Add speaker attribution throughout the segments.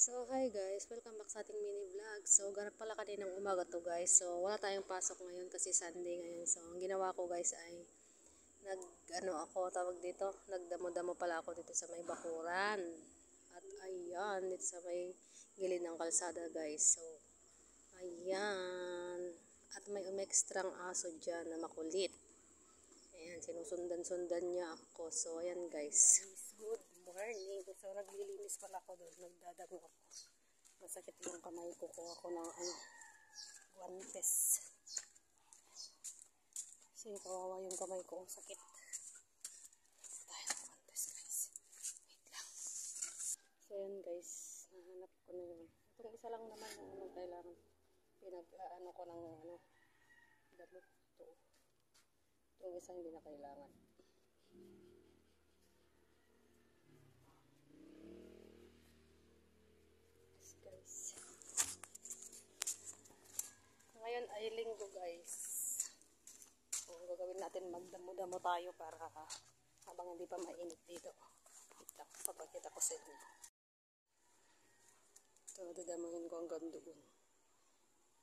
Speaker 1: So hi guys, welcome back sa ating mini vlog. So ganap pala kaninang umaga to guys. So wala tayong pasok ngayon kasi Sunday ngayon. So ang ginawa ko guys ay nagdamo-damo pala ako dito sa may bakuran. At ayan, dito sa may gilid ng kalsada guys. So ayan. At may umekstrang aso dyan na makulit. Ayan, sinusundan-sundan niya ako. So ayan guys. Good morning. So naglilinis pala ako doon. Nagdadamo ako. Masakit yung kamay ko. Kuha ko ng guantes. Kasi kawawa yung kamay ko. Sakit. Tayo ng guantes guys. Wait lang. So ayan guys. Nahanap ko na yun. Itong isa lang naman ang kailangan. Pinag-ano ko ng damo. Itong isa hindi na kailangan. Guys. Ngayon ay linggo guys. So, gagawin natin magdamo-damo tayo para habang hindi pa mainit dito. Ito, papakita ko sa inyo. Ito, dadamuhin ko hanggang doon.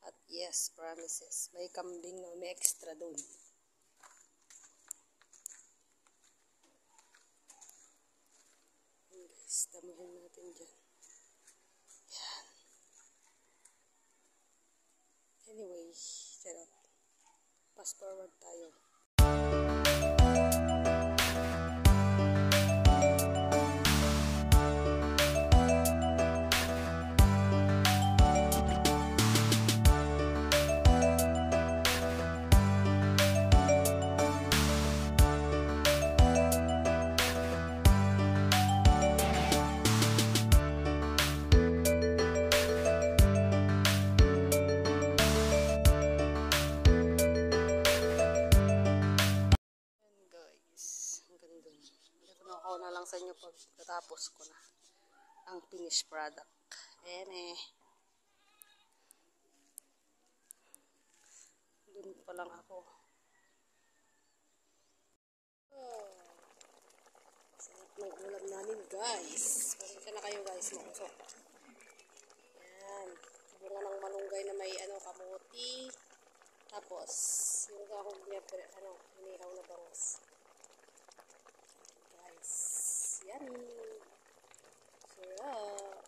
Speaker 1: At yes, promises. May kambing na may extra doon. Guys, damuhin natin dyan. Anyway, sarap. Fast forward tayo. Ako na lang sa inyo pagkatapos ko na ang finished product. Dun pa lang ako. Sarap ng ulam namin guys. Pasensya na kayo guys, mausok. Yan. Bunga ng malunggay na may kamuti. Tapos yung gahog niya hinihaw na bangus. Yummy! Sarap!